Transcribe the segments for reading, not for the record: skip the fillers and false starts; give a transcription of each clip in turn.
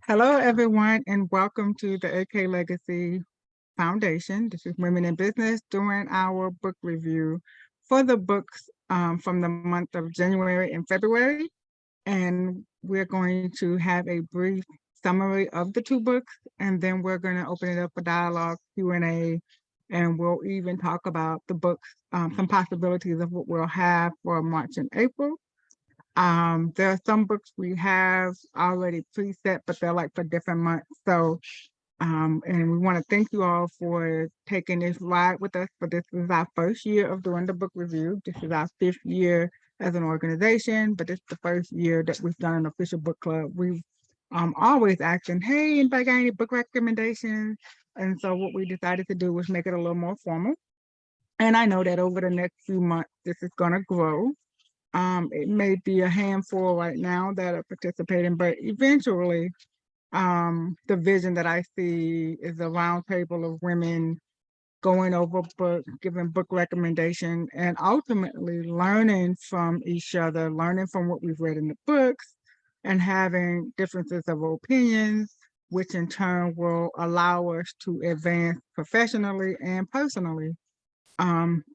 Hello, everyone, and welcome to the AK Legacy Foundation. This is Women in Business doing our book review for the books from the month of January and February. And we're going to have a brief summary of the two books, and then we're going to open it up for dialogue, Q&A, and we'll even talk about the books, some possibilities of what we'll have for March and April. There are some books we have already preset, but they're like for different months. So, and we want to thank you all for taking this ride with us. But this is our first year of doing the book review. This is our 5th year as an organization, but this is the first year that we've done an official book club. We've always asking, hey, anybody got any book recommendations? And so what we decided to do was make it a little more formal. And I know that over the next few months, this is going to grow. It may be a handful right now that are participating, but eventually, the vision that I see is a round table of women going over books, giving book recommendation, and ultimately learning from each other, learning from what we've read in the books, and having differences of opinions, which in turn will allow us to advance professionally and personally,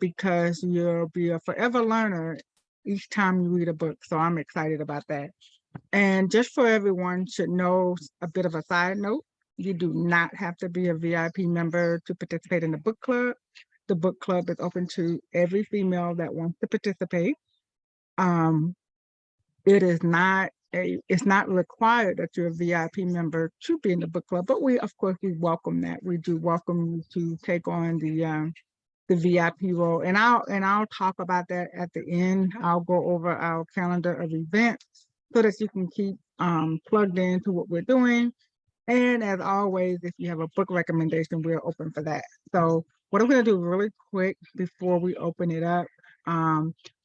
because you'll be a forever learner each time you read a book. So I'm excited about that. And just for everyone should know a bit of a side note, you do not have to be a VIP member to participate in the book club. The book club is open to every female that wants to participate. It's not required that you're a VIP member to be in the book club, but of course we welcome that. We do welcome you to take on the VIP role, and I'll talk about that at the end. I'll go over our calendar of events so that you can keep plugged into what we're doing. And as always, if you have a book recommendation, we're open for that. So what I'm going to do really quick before we open it up,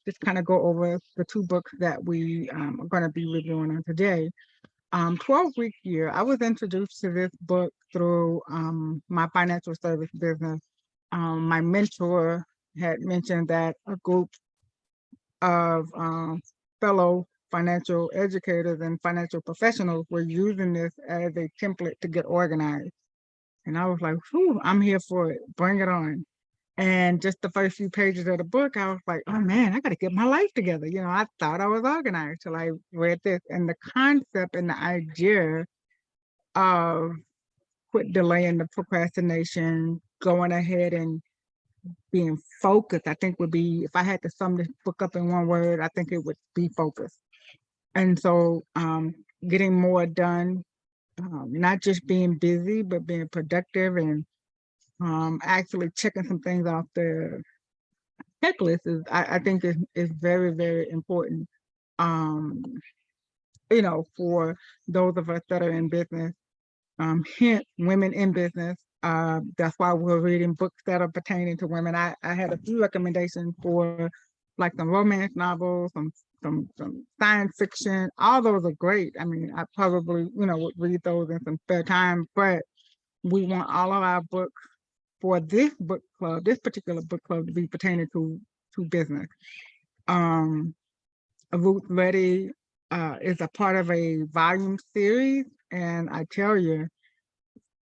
just kind of go over the two books that we are going to be reviewing on today. 12-week year, I was introduced to this book through my financial service business. My mentor had mentioned that a group of fellow financial educators and financial professionals were using this as a template to get organized. And I was like, whew, I'm here for it. Bring it on. And just the first few pages of the book, I was like, oh man, I got to get my life together. I thought I was organized till I read this. And the concept and the idea of quit delaying the procrastination, going ahead and being focused, I think would be, if I had to sum this book up in one word, I think it would be focus. And so getting more done, not just being busy, but being productive and actually checking some things off the checklist I think is very, very important, for those of us that are in business, hence women in business. That's why we're reading books that are pertaining to women. I had a few recommendations for like some romance novels, some science fiction. All those are great. I mean, I probably, would read those in some spare time, but we want all of our books for this book club, this particular book club, to be pertaining to business. Ruth Reddy is a part of a volume series, and I tell you,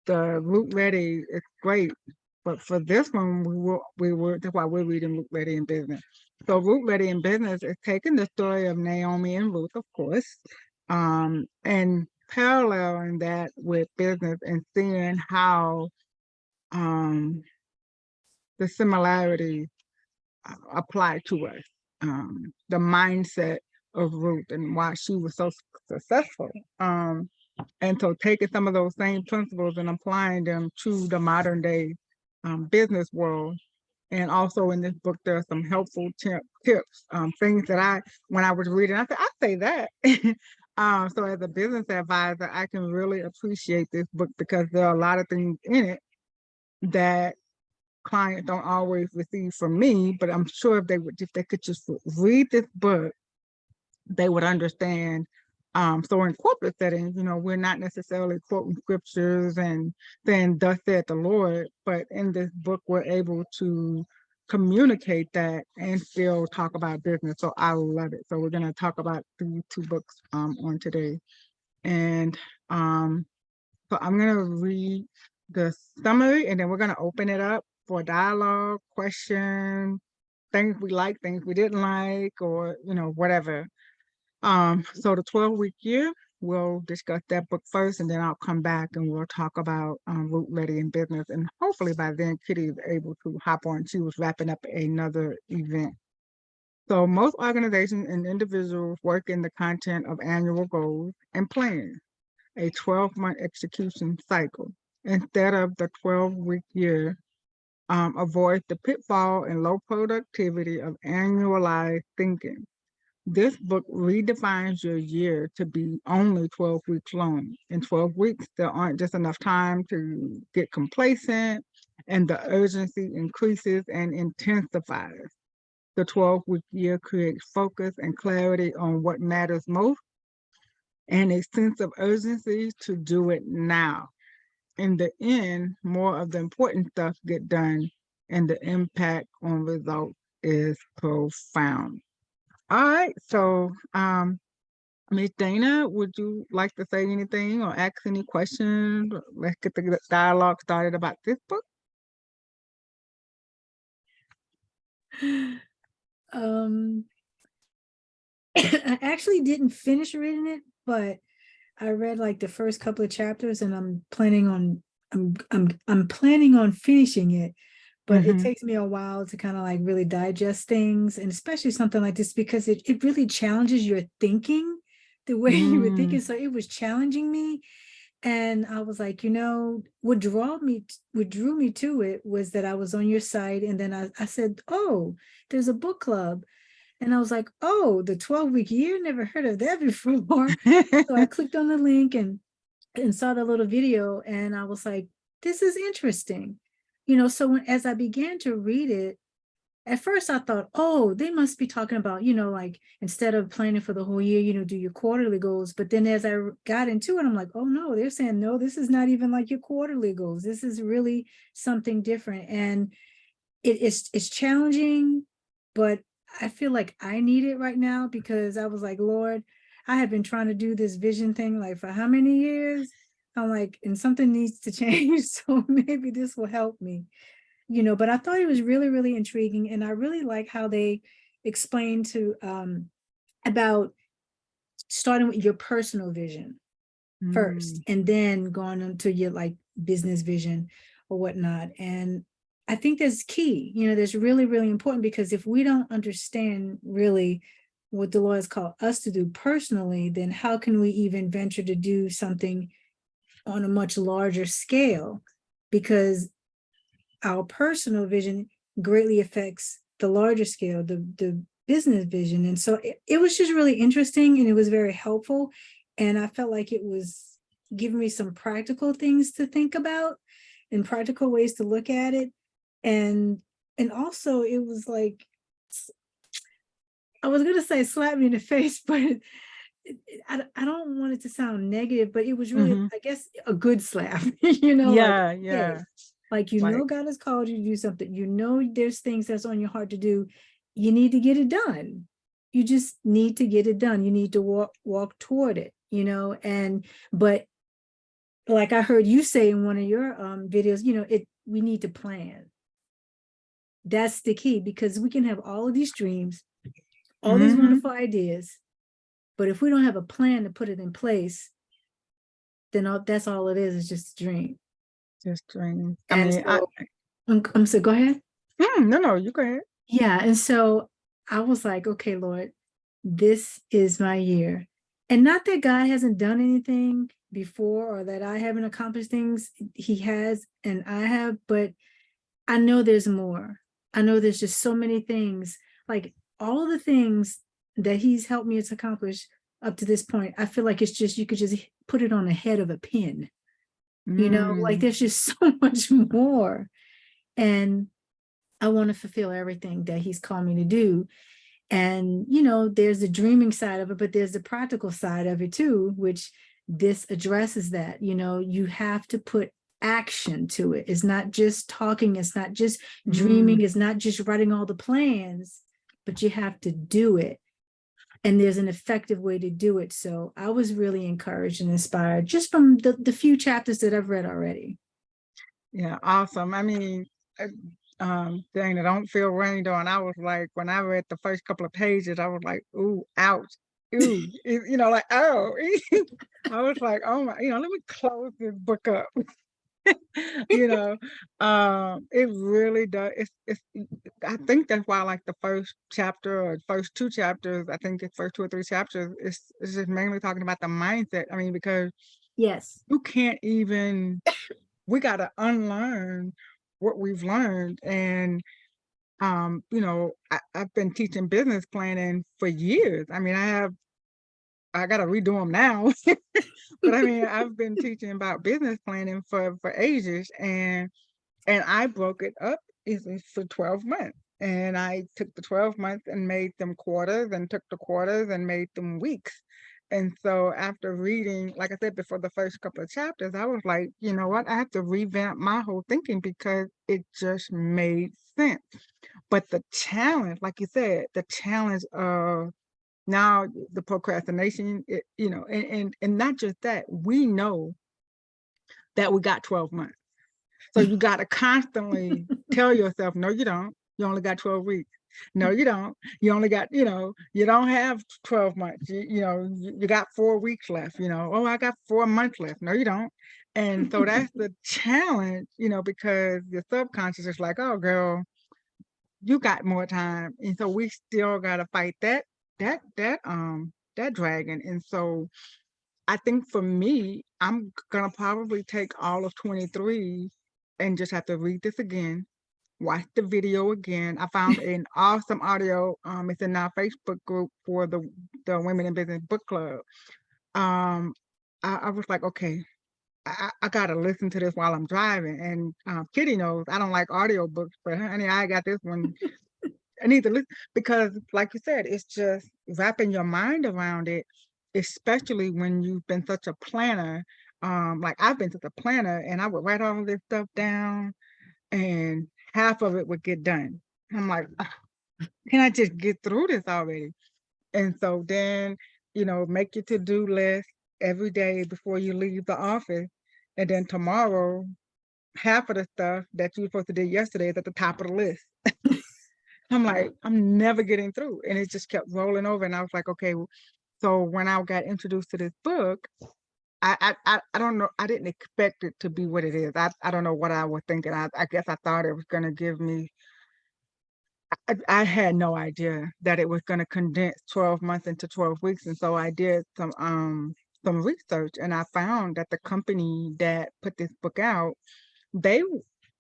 the Root Ready is great, but for this one, that's why we're reading Root Ready in Business. So Root Ready in Business is taking the story of Naomi and Ruth, of course, and paralleling that with business and seeing how the similarities apply to us. The mindset of Ruth and why she was so successful. And so taking some of those same principles and applying them to the modern day business world. And also in this book, there are some helpful tips, things that when I was reading, I said, I say that. So as a business advisor, I can really appreciate this book because there are a lot of things in it that clients don't always receive from me, but I'm sure if they could just read this book, they would understand. So in corporate settings, we're not necessarily quoting scriptures and saying, thus said the Lord, but in this book, we're able to communicate that and still talk about business. So I love it. So we're going to talk about these two books on today. And so I'm going to read the summary, and then we're going to open it up for dialogue, question, things we like, things we didn't like, or, whatever. So the 12-week year, we'll discuss that book first, and then I'll come back and we'll talk about Root Ready in Business. And hopefully by then, Kitty is able to hop on. She was wrapping up another event. So most organizations and individuals work in the content of annual goals and plans, a 12-month execution cycle. Instead of the 12-week year, avoid the pitfall and low productivity of annualized thinking. This book redefines your year to be only 12 weeks long. In 12 weeks, there aren't just enough time to get complacent, and the urgency increases and intensifies. The 12-week year creates focus and clarity on what matters most and a sense of urgency to do it now. In the end, more of the important stuff get done, and the impact on results is profound. All right, so Ms. Dana, would you like to say anything or ask any questions? Let's get the dialogue started about this book. I actually didn't finish reading it, but I read like the first couple of chapters, and I'm planning on finishing it. But it takes me a while to kind of like really digest things, and especially something like this, because it really challenges your thinking the way you were thinking. So it was challenging me. And I was like, what drew me to it was that I was on your site, and then I said, oh, there's a book club. And I was like, oh, the 12-week year, never heard of that before. So I clicked on the link and saw the little video, and I was like, this is interesting. So as I began to read it, at first I thought, oh, they must be talking about, like instead of planning for the whole year, do your quarterly goals. But then as I got into it, I'm like, oh no, they're saying, no, this is not even like your quarterly goals. This is really something different. And it's challenging, but I feel like I need it right now, because I was like, Lord, I have been trying to do this vision thing like for how many years? I'm like, and something needs to change. So maybe this will help me, but I thought it was really, really intriguing. And I really like how they explained to about starting with your personal vision first, and then going into your like business vision or whatnot. And I think that's key, that's really, really important, because if we don't understand really what the Lord has called us to do personally, then how can we even venture to do something on a much larger scale? Because our personal vision greatly affects the larger scale, the business vision. And so it was just really interesting, and it was very helpful. And I felt like it was giving me some practical things to think about and practical ways to look at it. And also it was like, I was going to say slap me in the face, but I don't want it to sound negative, but it was really, I guess, a good slap, Yeah, like, yeah. hey, like, God has called you to do something, there's things that's on your heart to do. You need to get it done. You just need to get it done. You need to walk toward it, but like I heard you say in one of your videos, we need to plan. That's the key, because we can have all of these dreams, all these wonderful ideas, but if we don't have a plan to put it in place, then that's all it is just a dream. Just dreams. So go ahead. No, you go ahead. Yeah. And so I was like, okay, Lord, this is my year. And not that God hasn't done anything before, or that I haven't accomplished things. He has, and I have, but I know there's more. I know there's just so many things, like all the things that he's helped me to accomplish up to this point. I feel like it's just, you could just put it on the head of a pin, like there's just so much more. And I want to fulfill everything that he's called me to do. And, there's the dreaming side of it, but there's the practical side of it too, which this addresses that. You have to put action to it. It's not just talking. It's not just dreaming. It's not just writing all the plans, but you have to do it. and there's an effective way to do it. So I was really encouraged and inspired just from the few chapters that I've read already. Yeah, awesome. I mean, dang, I don't feel rained on. I was like, when I read the first couple of pages, I was like, ooh, ouch, ooh, like, oh, I was like, oh my, let me close this book up. you know, it really does. I think that's why I like the first chapter or first two chapters. I think the first two or three chapters is just mainly talking about the mindset. I mean, because Yes. you can't even, we got to unlearn what we've learned. And, I've been teaching business planning for years. I mean, I got to redo them now. But I mean, I've been teaching about business planning for ages, and I broke it up is for 12 months. And I took the 12 months and made them quarters, and took the quarters and made them weeks. And so after reading, like I said, before the first couple of chapters, I was like, you know what? I have to revamp my whole thinking because it just made sense. But the challenge, like you said, the challenge of now the procrastination, and not just that, we know that we got 12 months. So you got to constantly tell yourself, no, you don't. You only got 12 weeks. No, you don't. You only got, you don't have 12 months. You got 4 weeks left, oh, I got 4 months left. No, you don't. And so that's the challenge, because your subconscious is like, oh, girl, you got more time. And so we still got to fight that dragon. And so I think for me, I'm gonna probably take all of 23 and just have to read this again, watch the video again. I found an awesome audio. It's in our Facebook group for the Women in Business Book Club. Um, I was like, okay, I gotta listen to this while I'm driving. And Kitty knows I don't like audio books, but honey, I got this one. I need to listen because, like you said, it's just wrapping your mind around it, especially when you've been such a planner. Like I've been such a planner, and I would write all of this stuff down, and half of it would get done. I'm like, "Ugh, can I just get through this already?" And so then, make your to-do list every day before you leave the office, and then tomorrow, half of the stuff that you were supposed to do yesterday is at the top of the list. I'm like, I'm never getting through. And it just kept rolling over. And I was like, okay. So when I got introduced to this book, I don't know. I didn't expect it to be what it is. I don't know what I was thinking. I guess I thought it was going to give me, I had no idea that it was going to condense 12 months into 12 weeks. And so I did some research, and I found that the company that put this book out, they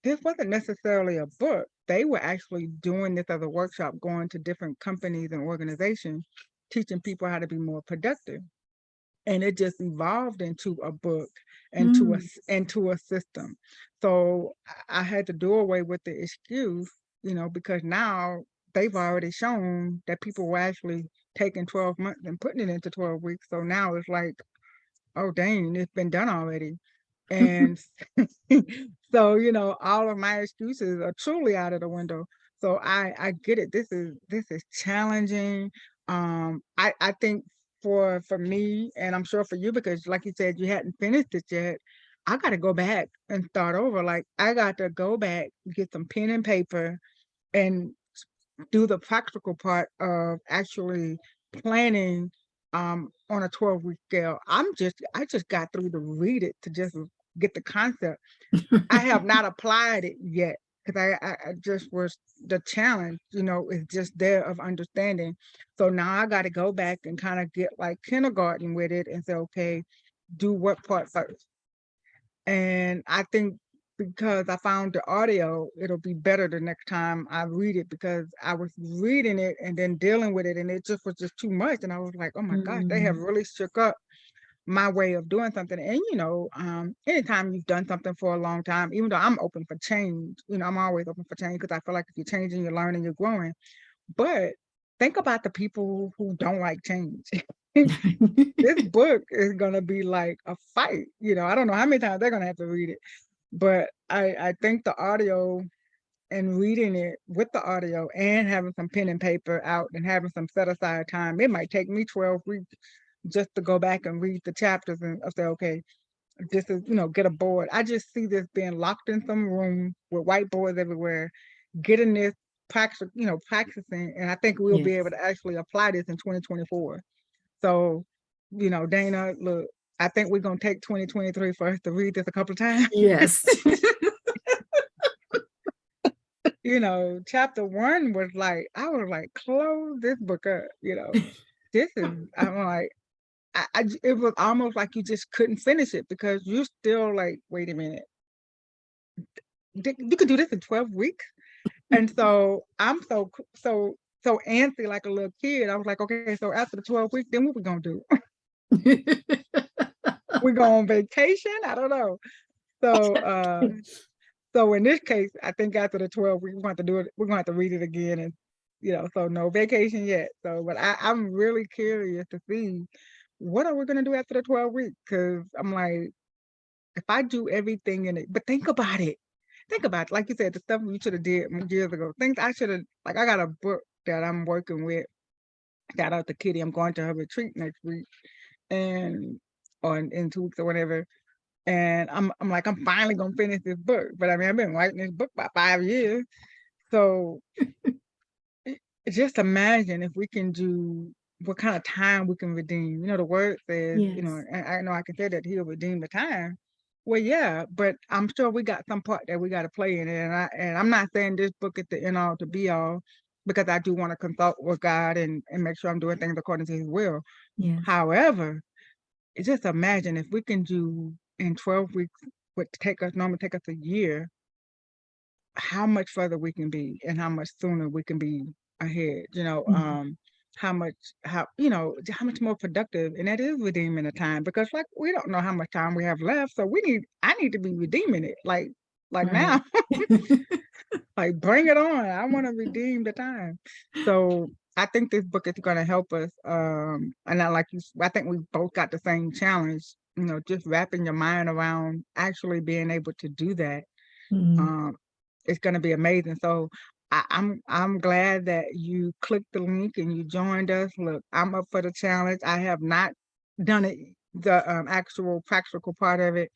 this wasn't necessarily a book. They were actually doing this as a workshop, going to different companies and organizations, teaching people how to be more productive. And it just evolved into a book and Mm. into a system. So I had to do away with the excuse, because now they've already shown that people were actually taking 12 months and putting it into 12 weeks. So now it's like, oh dang, it's been done already. And so, all of my excuses are truly out of the window. So I get it. This is challenging. I think for me, and I'm sure for you, because like you said, you hadn't finished it yet. I got to go back and start over. Like I got to go back, get some pen and paper, and do the practical part of actually planning on a 12-week scale. I just got through to read it to just get the concept. I have not applied it yet because I just was the challenge, is just there of understanding. So now I got to go back and kind of get like kindergarten with it and say, okay, do what part first. And I think because I found the audio, it'll be better the next time I read it, because I was reading it and then dealing with it, and it just was just too much. And I was like, oh my gosh, they have Mm. really shook up my way of doing something. And anytime you've done something for a long time, even though I'm open for change, I'm always open for change because I feel like if you're changing, you're learning, you're growing. But think about the people who don't like change. This book is gonna be like a fight. I don't know how many times they're gonna have to read it, but I think the audio and reading it with the audio and having some pen and paper out and having some set aside time. It might take me 12 weeks just to go back and read the chapters and say, okay, this is, get a board. I just see this being locked in some room with whiteboards everywhere, getting this practicing. And I think we'll be able Yes. to actually apply this in 2024. So, Dana, look, I think we're going to take 2023 for us to read this a couple of times. Yes. Chapter 1 was like, I was like, close this book up, this is, I'm like, it was almost like you just couldn't finish it because you're still like, wait a minute, you could do this in 12 weeks. And so I'm so antsy like a little kid. I was like, okay, so after the 12 weeks, then what we gonna do? We go on vacation? I don't know. So in this case, I think after the 12 weeks, we're going to do it. We're going to have to read it again, and so no vacation yet. So, but I'm really curious to see what are we going to do after the 12 weeks? Because I'm like, if I do everything in it, but think about it. Think about it. Like you said, the stuff we should have did years ago. Things I should have, like I got a book that I'm working with. Shout out to Kitty. I'm going to her retreat next week or in 2 weeks or whatever. And I'm like, I'm finally gonna finish this book. But I mean, I've been writing this book about 5 years. So just imagine if we can do what kind of time we can redeem. The word says, Yes. and I know I can say that he'll redeem the time. Well, yeah, but I'm sure we got some part that we got to play in it. And I'm not saying this book is the end all to be all, because I do want to consult with God and make sure I'm doing things according to His will. Yes. However, just imagine if we can do in 12 weeks what normally take us a year, how much further we can be and how much sooner we can be ahead. How much more productive, and that is redeeming the time, because like we don't know how much time we have left, so I need to be redeeming it like Right. now. Like, bring it on. I want to redeem the time. So I think this book is going to help us. And I think we both got the same challenge, just wrapping your mind around actually being able to do that. It's going to be amazing. So I'm glad that you clicked the link and you joined us. Look, I'm up for the challenge. I have not done it, the actual practical part of it.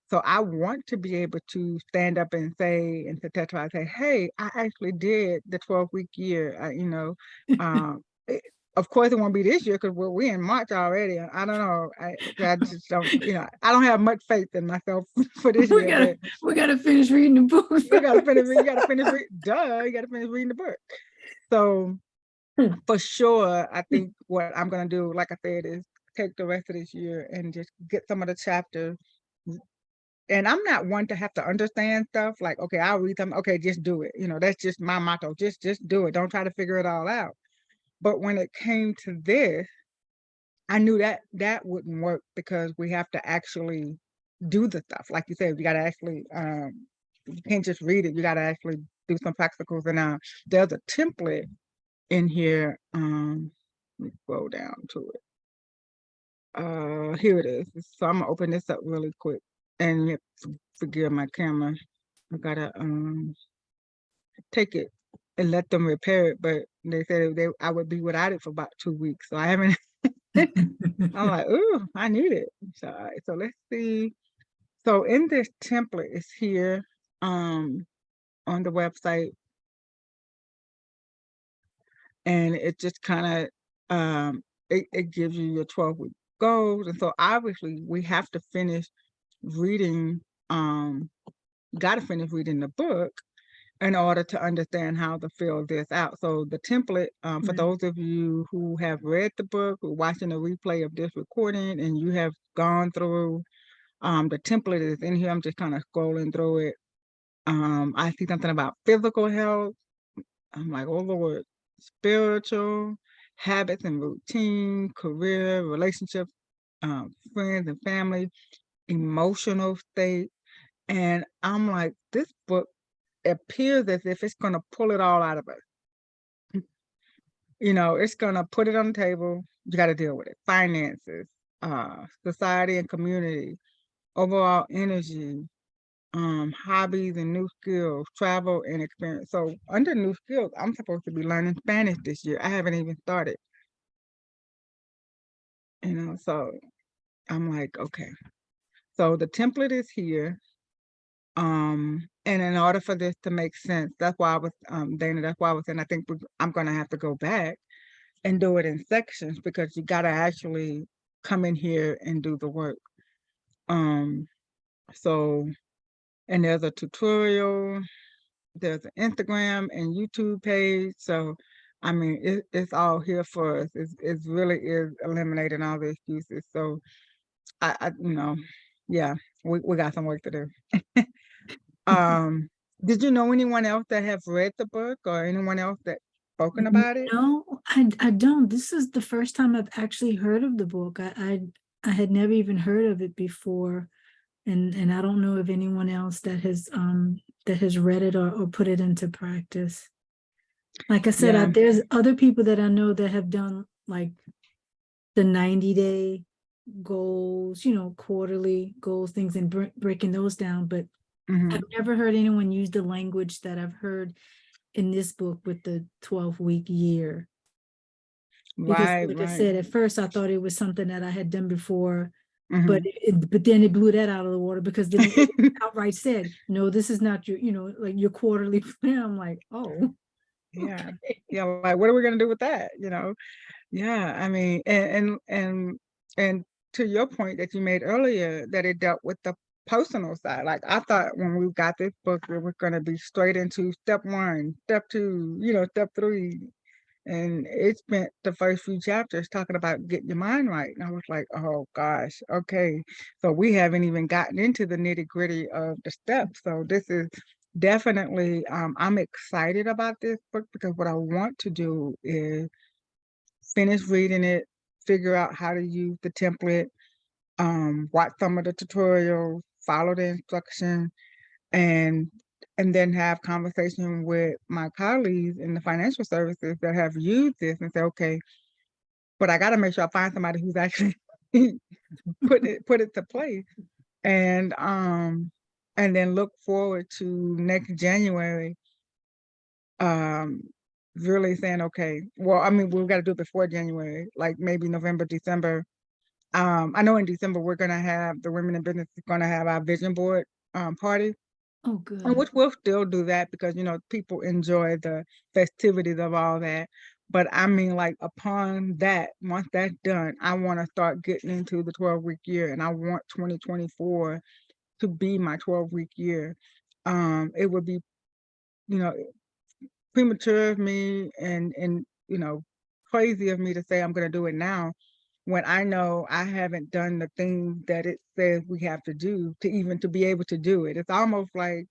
So I want to be able to stand up and say, and to Tetra, say, hey, I actually did the 12-week year. Of course, it won't be this year because we're in March already. I don't know. I just don't, I don't have much faith in myself for this year. We gotta finish reading the book. You gotta finish reading the book. So for sure, I think what I'm gonna do, like I said, is take the rest of this year and just get some of the chapters. And I'm not one to have to understand stuff. Like, okay, I'll read them. Okay, just do it. That's just my motto. Just do it. Don't try to figure it all out. But when it came to this, I knew that wouldn't work because we have to actually do the stuff. Like you said, you got to actually, you can't just read it. You got to actually do some practicals. And there's a template in here. Let me scroll down to it. Here it is. So I'm gonna open this up really quick. And you have to forgive my camera. I gotta take it and let them repair it, but they said I would be without it for about 2 weeks. So I haven't. I'm like, ooh, I need it. So, all right, so let's see. So in this template, it's here on the website, and it just kind of it gives you your 12-week goals. And so obviously we have to finish reading, got to finish reading the book in order to understand how to fill this out. So the template, for those of you who have read the book, who are watching a replay of this recording, and you have gone through, the template is in here. I'm just kind of scrolling through it. I see something about physical health. I'm like, oh Lord, spiritual, habits and routine, career, relationships, friends and family, emotional state. And I'm like, this book appears as if it's going to pull it all out of us. It's going to put it on the table. You got to deal with it. Finances, society and community, overall energy, hobbies and new skills, travel and experience. So under new skills, I'm supposed to be learning Spanish this year. I haven't even started, so I'm like, okay. So the template is here. And in order for this to make sense, that's why I was, Dana, that's why I was saying I think I'm gonna have to go back and do it in sections because you gotta actually come in here and do the work. Um, so, and there's a tutorial, there's an Instagram and YouTube page. So, I mean, it's all here for us. It really is eliminating all the excuses. So, yeah, we got some work to do. Um, did you know anyone else that have read the book or anyone else that spoken about it? No, I don't. This is the first time I've actually heard of the book. I had never even heard of it before, and I don't know of anyone else that has read it or put it into practice. Like I said, Yeah. there's other people that I know that have done like the 90-day goals, quarterly goals, things, and breaking those down. But Mhm. I've never heard anyone use the language that I've heard in this book with the 12-week year. Because Right, like I right. said, at first I thought it was something that I had done before, but Mhm. but then it blew that out of the water because then it outright said, no, this is not your, like your quarterly plan. I'm like, oh, Yeah. okay. Yeah, like, what are we gonna do with that, Yeah, I mean, and to your point that you made earlier, that it dealt with the personal side. Like, I thought when we got this book, it was gonna be straight into step 1, step 2, step 3, and it spent the first few chapters talking about getting your mind right, and I was like, "Oh gosh, okay." So we haven't even gotten into the nitty-gritty of the steps, so this is definitely, I'm excited about this book because what I want to do is finish reading it, figure out how to use the template, watch some of the tutorials, follow the instructions, and and then have conversation with my colleagues in the financial services that have used this and say, okay, but I got to make sure I find somebody who's actually put it to place, and um, and then look forward to next January, um, really saying, okay, well, I mean, we've got to do it before January, like maybe November, December. I know in December we're gonna have the Women in Business is gonna have our vision board party. Oh, And good. which we'll still do that because, people enjoy the festivities of all that. But I mean, like, upon that, once that's done, I want to start getting into the 12-week year, and I want 2024 to be my 12-week year. It would be, you know, premature of me and crazy of me to say I'm going to do it now when I know I haven't done the things that it says we have to do to even to be able to do it. It's almost like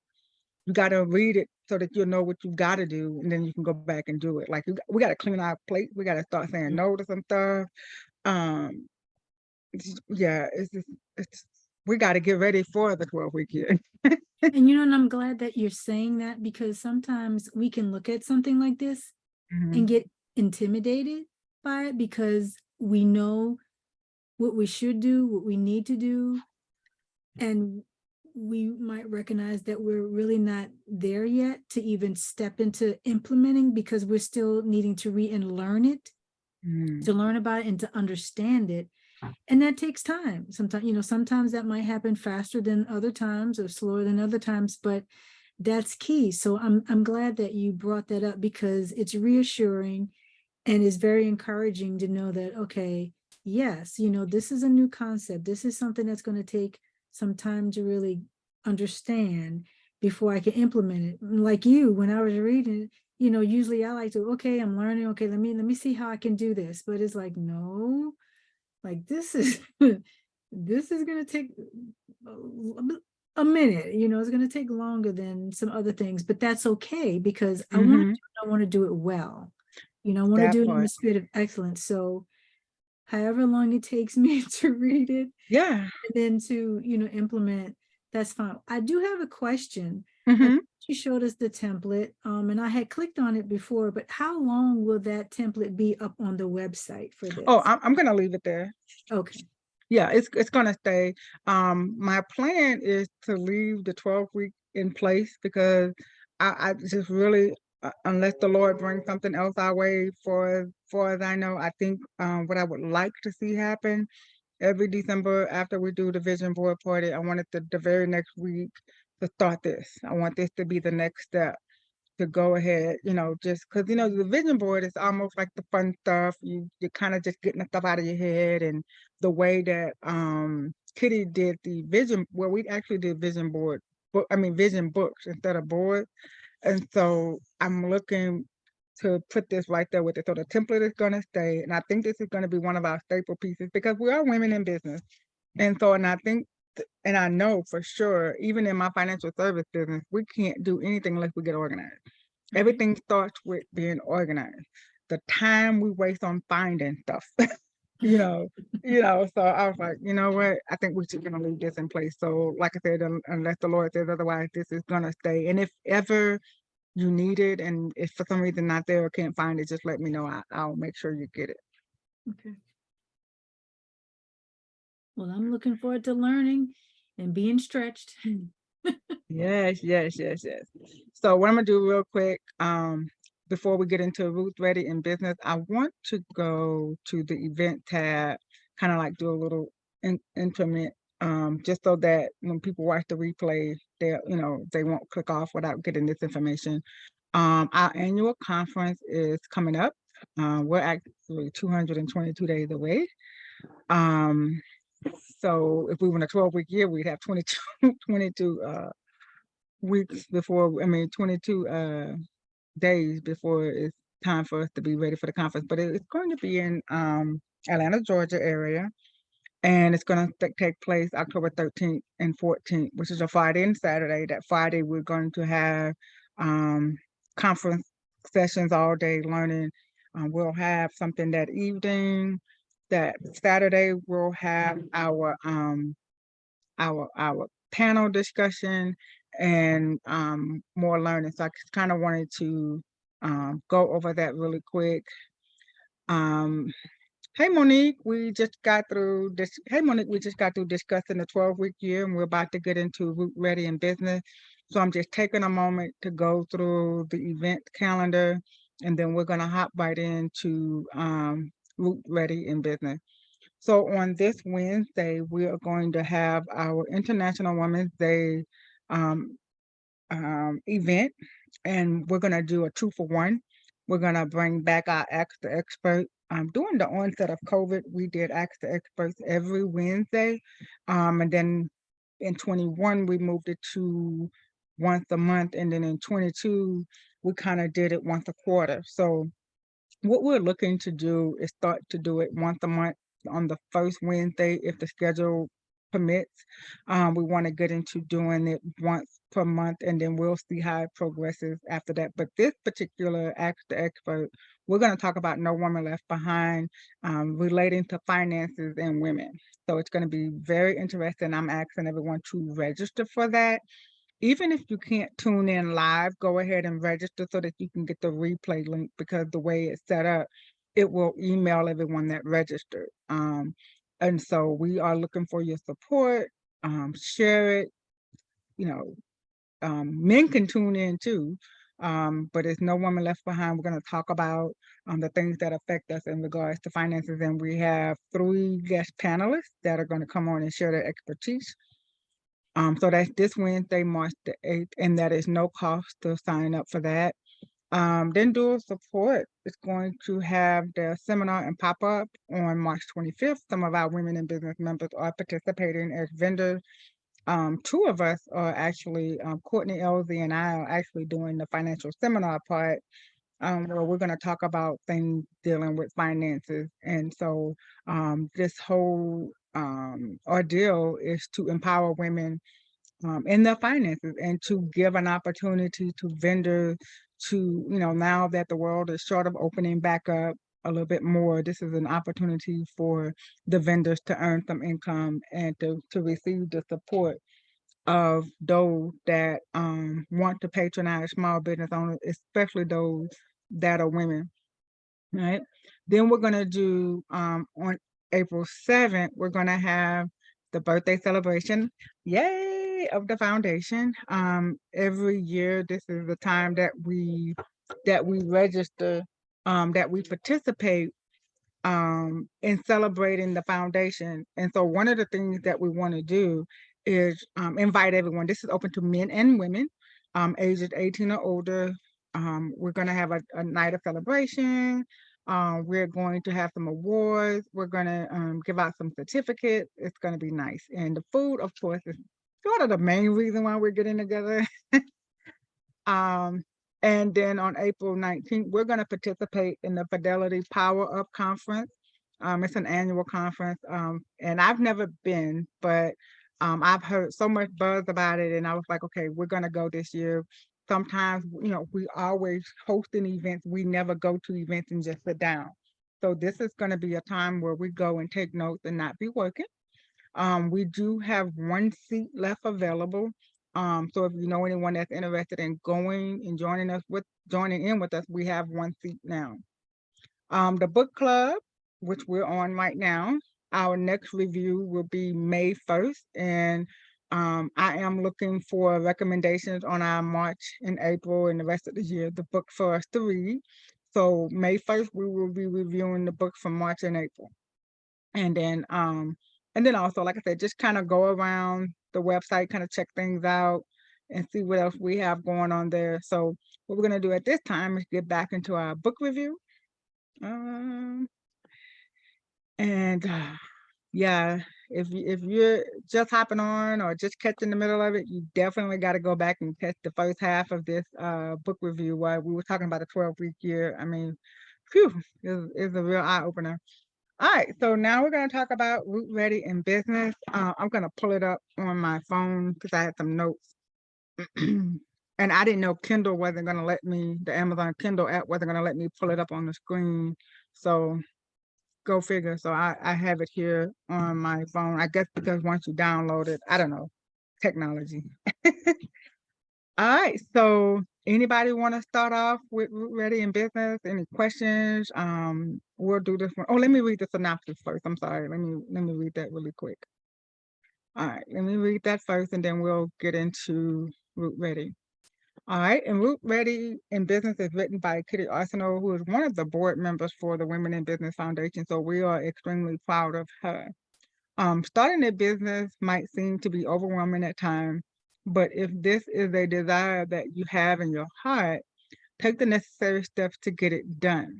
you gotta read it so that you'll know what you gotta do, and then you can go back and do it. Like, we gotta clean our plate, we gotta start saying no to some stuff. Um, yeah, it's we gotta get ready for the 12-week year. And I'm glad that you're saying that because sometimes we can look at something like this and Mhm, get intimidated by it because we know what we should do, what we need to do, and we might recognize that we're really not there yet to even step into implementing because we're still needing to read and learn it, mhm, to learn about it and to understand it. And that takes time. Sometimes that might happen faster than other times or slower than other times, but that's key. So I'm glad that you brought that up because it's reassuring and is very encouraging to know that, okay, yes, this is a new concept. This is something that's going to take some time to really understand before I can implement it. Like you, when I was reading, usually I like to, okay, I'm learning. Okay, let me see how I can do this. But it's like, no, like this is this is going to take a minute. It's going to take longer than some other things, but that's okay because mhm, I want to do it well. I want to that do it in the part. spirit of excellence. So however long it takes me to read it Yeah, and then to, implement, that's fine. I do have a question. mhm. You showed us the template, and I had clicked on it before, but how long will that template be up on the website for Oh, this? I'm gonna leave it there. Okay. Yeah, it's gonna stay. My plan is to leave the 12-week in place because I just really, unless the Lord brings something else our way, for far as I know, I think what I would like to see happen every December after we do the vision board party, I want it the very next week to start this. I want this to be the next step to go ahead, just because, the vision board is almost like the fun stuff. You're kind of just getting the stuff out of your head. And the way that Kitty did the vision, well, we actually did vision board, vision books instead of board. And so I'm looking to put this right there with it. So the template is going to stay. And I think this is going to be one of our staple pieces because we are women in business. And so, and I think, and I know for sure, even in my financial service business, we can't do anything unless we get organized. Everything starts with being organized. The time we waste on finding stuff, you know, so I was like, you know what? I think we're just gonna leave this in place. So, like I said, unless the Lord says otherwise, this is gonna stay. And if ever you need it, and if for some reason not there or can't find it, just let me know. I'll make sure you get it. Okay. Well, I'm looking forward to learning and being stretched. Yes, yes, yes, yes. So what I'm gonna do real quick, before we get into Ruth Ready in Business, I want to go to the event tab, kind of like do a little increment, just so that when people watch the replay, they won't click off without getting this information. Our annual conference is coming up. We're actually 222 days away. Um, so if we were in a 12-week year, we'd have 22 weeks before, 22 days before it's time for us to be ready for the conference. But it's going to be in Atlanta, Georgia area. And it's going to take place October 13th and 14th, which is a Friday and Saturday. That Friday, we're going to have conference sessions all day learning. We'll have something that evening. That Saturday, we'll have our panel discussion and more learning. So I kind of wanted to go over that really quick. Hey Monique, we just got through this. Hey Monique, we just got through discussing the 12-week year, and we're about to get into Root Ready in Business. So I'm just taking a moment to go through the event calendar, and then we're gonna hop right into Root Ready in Business. So on this Wednesday, we are going to have our International Women's Day um, event, and we're going to do a 2-for-1. We're going to bring back our Ask the Expert. During the onset of COVID, we did Ask the Experts every Wednesday. And then in 21, we moved it to once a month. And then in 22, we kind of did it once a quarter. So what we're looking to do is start to do it once a month on the first Wednesday if the schedule permits. We want to get into doing it once per month, and then we'll see how it progresses after that. But this particular Ask the Expert, we're going to talk about No Woman Left Behind, relating to finances and women. So it's going to be very interesting. I'm asking everyone to register for that. Even if you can't tune in live, go ahead and register so that you can get the replay link, because the way it's set up, it will email everyone that registered. And so we are looking for your support. Share it. Men can tune in too, but there's No Woman Left Behind. We're going to talk about the things that affect us in regards to finances, and we have 3 guest panelists that are going to come on and share their expertise. So that's this Wednesday, March the 8th, and that is no cost to sign up for that. Then Dual Support is going to have their seminar and pop-up on March 25th. Some of our women in business members are participating as vendors. 2 of us are actually, Courtney Elsie and I are actually doing the financial seminar part, where we're going to talk about things dealing with finances. And so this whole ordeal is to empower women in their finances and to give an opportunity to vendors to, now that the world is sort of opening back up a little bit more, this is an opportunity for the vendors to earn some income and to receive the support of those that want to patronize small business owners, especially those that are women. Right. Then we're going to do on April 7th, we're going to have the birthday celebration, yay, of the foundation. Every year, this is the time that we register, that we participate in celebrating the foundation. And so one of the things that we want to do is invite everyone. This is open to men and women, ages 18 or older. We're going to have a night of celebration. We're going to have some awards. We're going to give out some certificates. It's going to be nice. And the food, of course, is sort of the main reason why we're getting together. And then on April 19th, we're going to participate in the Fidelity Power Up Conference. It's an annual conference, and I've never been, but I've heard so much buzz about it, and I was like, okay, we're going to go this year. Sometimes, we always hosting events. We never go to events and just sit down. So this is going to be a time where we go and take notes and not be working. We do have one seat left available. So if you know anyone that's interested in going and joining in with us, we have one seat now. The book club, which we're on right now, our next review will be May 1st. And I am looking for recommendations on our March and April and the rest of the year, the book for us to read. So May 1st, we will be reviewing the books from March and April. And then also, like I said, just kind of go around the website, kind of check things out and see what else we have going on there. So what we're going to do at this time is get back into our book review. And yeah, if you're just hopping on or just catching the middle of it, you definitely got to go back and catch the first half of this book review while we were talking about a 12-week year. I mean, phew, is a real eye-opener. All right, so now we're going to talk about Root Ready in Business. I'm going to pull it up on my phone because I had some notes. And I didn't know Kindle wasn't going to let me, the Amazon Kindle app wasn't going to let me pull it up on the screen. So go figure. So I have it here on my phone. I guess because once you download it, I don't know, technology. All right, so anybody want to start off with Root Ready in Business? Any questions? We'll do this one. Oh, let me read the synopsis first. I'm sorry. Let me read that really quick. All right, let me read that first, and then we'll get into Root Ready. All right, and Root Ready in Business is written by Kitty Arceneaux, who is one of the board members for the Women in Business Foundation. So we are extremely proud of her. Starting a business might seem to be overwhelming at times, but if this is a desire that you have in your heart, take the necessary steps to get it done.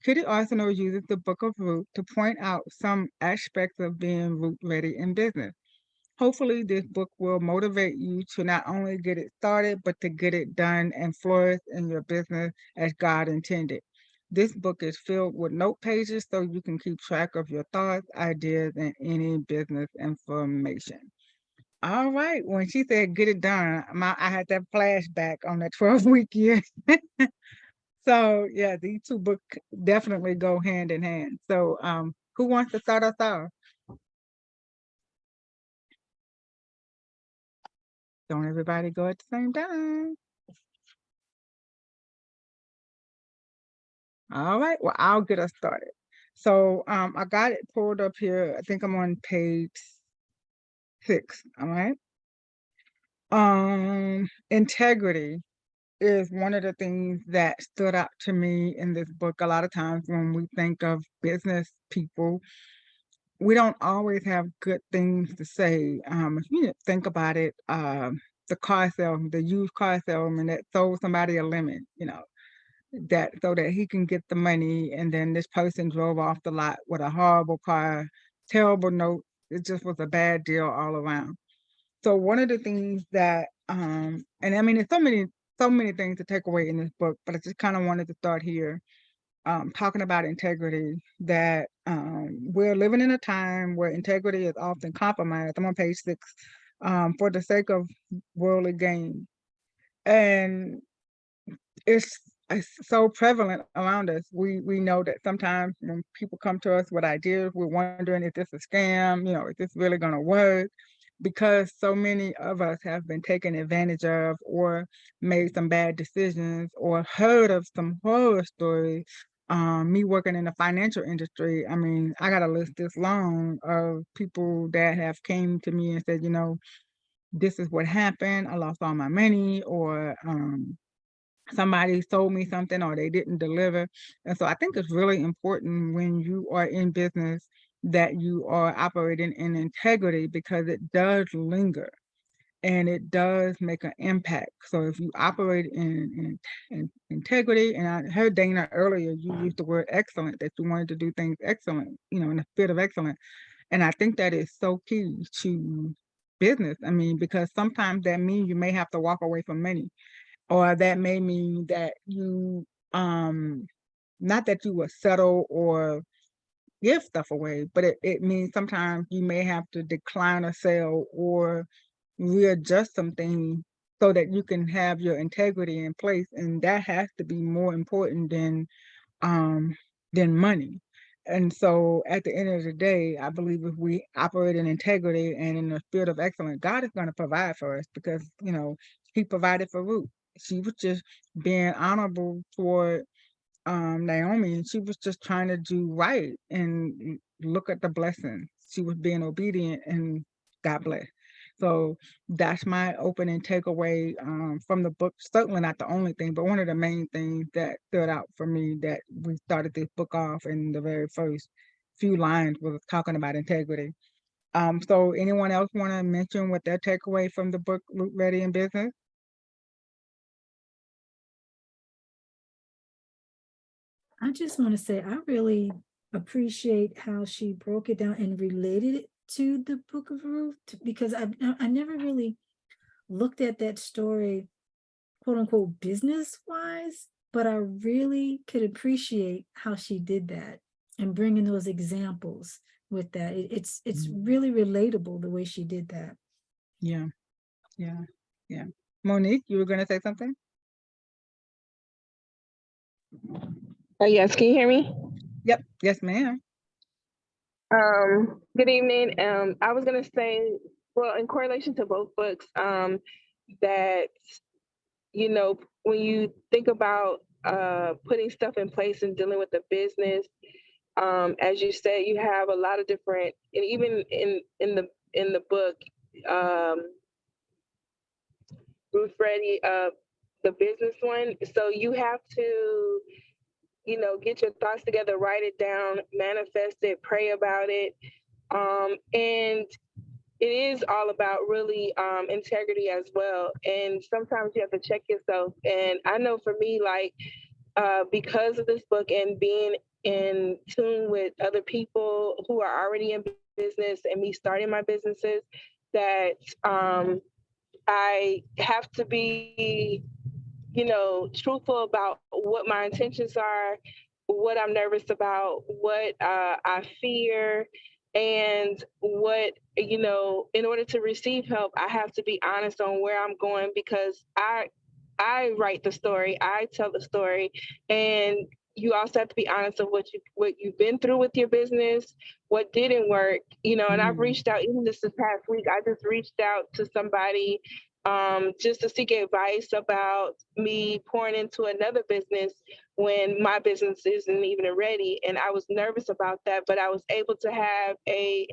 Kitty Arceneaux uses the Book of Ruth to point out some aspects of being root ready in business. Hopefully, this book will motivate you to not only get it started, but to get it done and flourish in your business as God intended. This book is filled with note pages so you can keep track of your thoughts, ideas, and any business information. All right. When she said get it done, I had that flashback on that 12-week year. So yeah, these two books definitely go hand in hand. So who wants to start us off? Don't everybody go at the same time. All right, well, I'll get us started. So I got it pulled up here. I think I'm on page 6. All right. Integrity is one of the things that stood out to me in this book. A lot of times when we think of business people, we don't always have good things to say. If you think about it, the used car salesman that sold somebody a lemon, that so that he can get the money, and then this person drove off the lot with a horrible car, terrible note. It just was a bad deal all around. So one of the things that, and I mean, there's so many things to take away in this book, but I just kind of wanted to start here, talking about integrity, that we're living in a time where integrity is often compromised. I'm on page 6, for the sake of worldly gain. And it's so prevalent around us. We know that sometimes when people come to us with ideas, we're wondering, is this a scam? Is this really going to work? Because so many of us have been taken advantage of, or made some bad decisions, or heard of some horror stories me working in the financial industry, I mean, I got a list this long of people that have came to me and said, this is what happened. I lost all my money, or somebody sold me something, or they didn't deliver. And so I think it's really important when you are in business that you are operating in integrity, because it does linger and it does make an impact. So if you operate in integrity, and I heard Dana earlier, you used the word excellent, that you wanted to do things excellent, in the spirit of excellence. And I think that is so key to business. I mean, because sometimes that means you may have to walk away from money, or that may mean that you, not that you will settle or give stuff away, but it means sometimes you may have to decline a sale or readjust something so that you can have your integrity in place. And that has to be more important um than money. And so at the end of the day, I believe if we operate in integrity and in the spirit of excellence, God is going to provide for us, because he provided for Ruth. She was just being honorable toward Naomi, and she was just trying to do right and look at the blessing. She was being obedient, and God bless. So that's my opening takeaway from the book. Certainly not the only thing, but one of the main things that stood out for me, that we started this book off in the very first few lines, was talking about integrity. So anyone else want to mention what their takeaway from the book, Root Ready in Business? I just want to say I really appreciate how she broke it down and related it to the Book of Ruth, because I never really looked at that story, quote unquote, business wise, but I really could appreciate how she did that and bringing those examples with that. It's really relatable the way she did that. Yeah, yeah, yeah. Monique, you were going to say something? Yes, can you hear me? Yep. Yes, ma'am. Good evening. I was gonna say, well, in correlation to both books, that when you think about putting stuff in place and dealing with the business, as you said, you have a lot of different, and even in the book, um, Ruth Reddy, the business one. So you have to, get your thoughts together, write it down, manifest it, pray about it. And it is all about really integrity as well. And sometimes you have to check yourself. And I know for me, like, because of this book and being in tune with other people who are already in business and me starting my businesses, that I have to be, truthful about what my intentions are, what I'm nervous about, what I fear, and what, in order to receive help, I have to be honest on where I'm going, because I write the story, I tell the story, and you also have to be honest of what you've been through with your business, what didn't work, and I've reached out, even this past week, I just reached out to somebody just to seek advice about me pouring into another business when my business isn't even ready. And I was nervous about that, but I was able to have a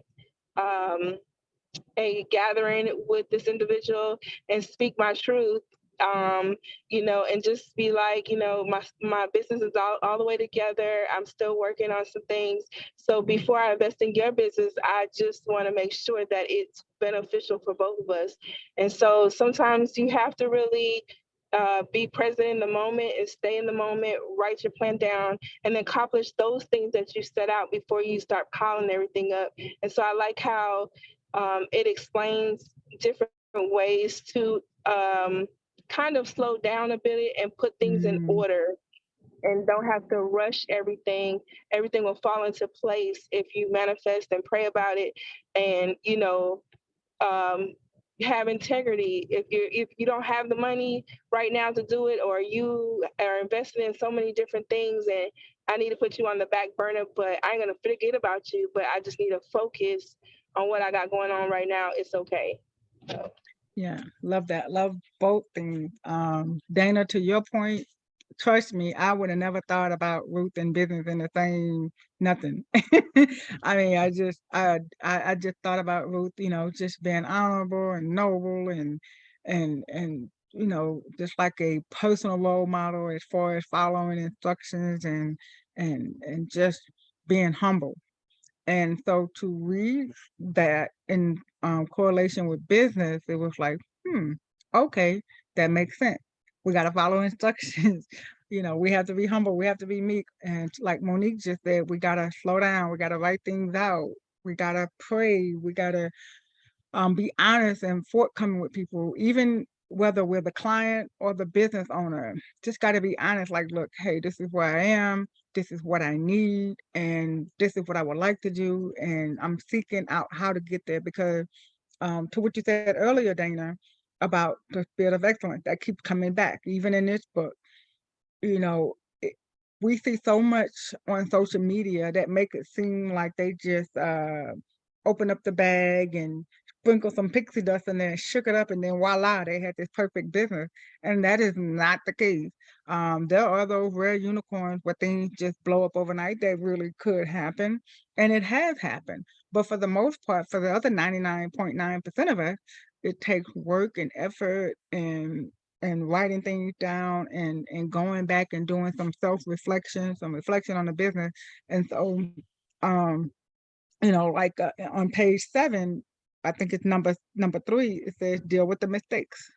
gathering with this individual and speak my truth, and just be like, my business is all the way together. I'm still working on some things. So before I invest in your business, I just want to make sure that it's beneficial for both of us. And so sometimes you have to really be present in the moment and stay in the moment, write your plan down, and accomplish those things that you set out before you start piling everything up. And so I like how it explains different ways to kind of slow down a bit and put things in order, and don't have to rush everything. Everything will fall into place if you manifest and pray about it, and um, have integrity. If you don't have the money right now to do it, or you are investing in so many different things, and I need to put you on the back burner, but I ain't gonna forget about you, but I just need to focus on what I got going on right now, it's okay. Yeah, love that. Love both things. Dana, to your point, trust me, I would have never thought about Ruth and business in the same nothing. I mean, I just thought about Ruth, just being honorable and noble and just like a personal role model as far as following instructions and just being humble. And so to read that in correlation with business, it was like, okay, that makes sense. We got to follow instructions. We have to be humble. We have to be meek. And like Monique just said, we got to slow down. We got to write things out. We got to pray. We got to be honest and forthcoming with people, even whether we're the client or the business owner. Just got to be honest. Like, look, hey, this is where I am. This is what I need, and this is what I would like to do. And I'm seeking out how to get there because, to what you said earlier, Dana, about the spirit of excellence that keeps coming back, even in this book. You know, we see so much on social media that make it seem like they just open up the bag and sprinkle some pixie dust in there and shook it up, and then voila, they had this perfect business. And that is not the case. There are those rare unicorns where things just blow up overnight. That really could happen, and it has happened. But for the most part, for the other 99.9% of us, it takes work and effort and writing things down and going back and doing some self-reflection, some reflection on the business. And so, um, like on page 7, I think it's number 3, it says deal with the mistakes.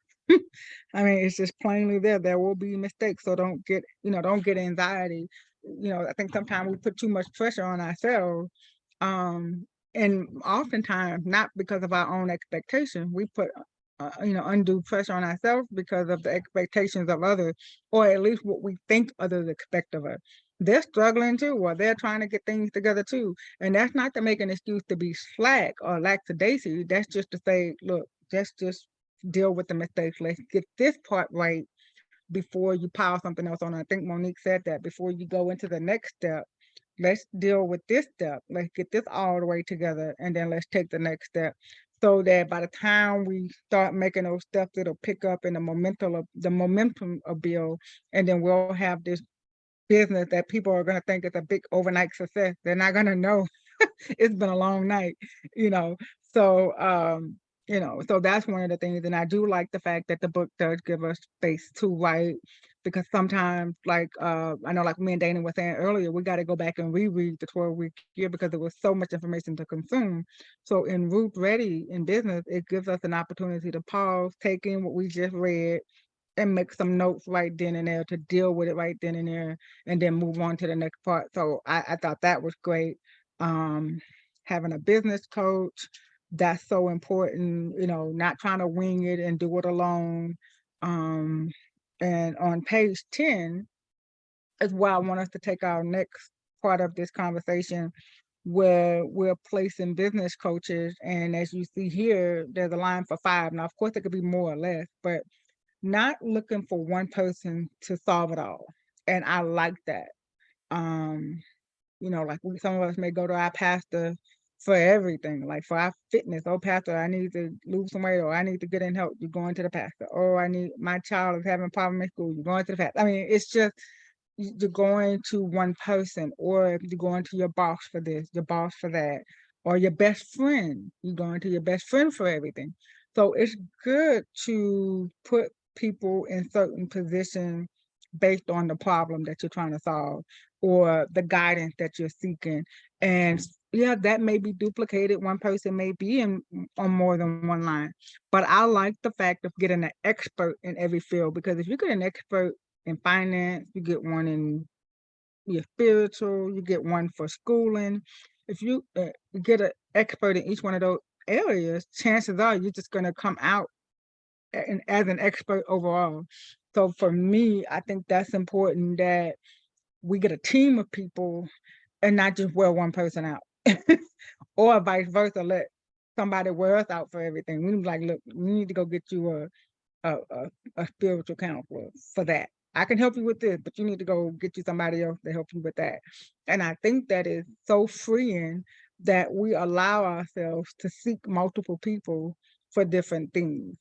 I mean, it's just plainly there will be mistakes. So don't get anxiety. I think sometimes we put too much pressure on ourselves. And oftentimes not because of our own expectation. We put undue pressure on ourselves because of the expectations of others, or at least what we think others expect of us. They're struggling too, or they're trying to get things together too. And that's not to make an excuse to be slack or lackadaisy. That's just to say, look, let's just deal with the mistakes. Let's get this part right before you pile something else on. I think Monique said that before you go into the next step, let's deal with this step. Let's get this all the way together, and then let's take the next step. So that by the time we start making those steps, it'll pick up in the momentum of build, and then we'll have this business that people are going to think is a big overnight success. They're not going to know it's been a long night, you know. So so that's one of the things. And I do like the fact that the book does give us space to write, because sometimes, like I know, like me and Dana were saying earlier, we got to go back and reread the 12-week year because there was so much information to consume. So in Ruth Ready in Business, it gives us an opportunity to pause, take in what we just read, and make some notes right then and there to deal with it right then and there, and then move on to the next part. So I thought that was great. Having a business coach, that's so important, not trying to wing it and do it alone. And on page 10 is where I want us to take our next part of this conversation, where we're placing business coaches. And as you see here, there's a line for 5. Now, of course, it could be more or less, but not looking for one person to solve it all. And I like that. Like some of us may go to our pastor for everything, like for our fitness. Oh, pastor, I need to lose some weight, or I need to get in help. You're going to the pastor. Or my child is having a problem in school. You're going to the pastor. I mean, it's just, you're going to one person, or you're going to your boss for this, your boss for that, or your best friend. You're going to your best friend for everything. So it's good to put people in certain positions based on the problem that you're trying to solve or the guidance that you're seeking. And yeah, that may be duplicated. One person may be on more than one line, but I like the fact of getting an expert in every field, because if you get an expert in finance, you get one in your spiritual, you get one for schooling. If you get an expert in each one of those areas, chances are you're just going to come out as an expert overall. So for me, I think that's important, that we get a team of people and not just wear one person out. Or vice versa, let somebody wear us out for everything. We like, look, we need to go get you a spiritual counselor for that. I can help you with this, but you need to go get you somebody else to help you with that. And I think that is so freeing, that we allow ourselves to seek multiple people for different things.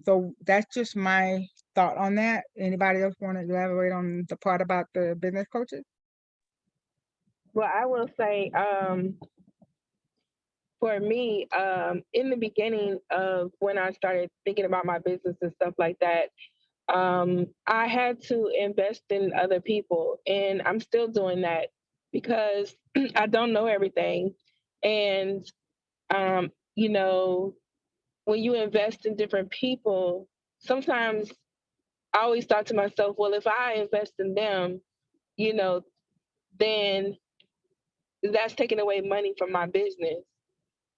So that's just my thought on that? Anybody else want to elaborate on the part about the business coaches? Well, I will say, for me, in the beginning of when I started thinking about my business and stuff like that, I had to invest in other people, and I'm still doing that because I don't know everything. And, you know, when you invest in different people, sometimes I always thought to myself, well, if I invest in them, you know, then that's taking away money from my business.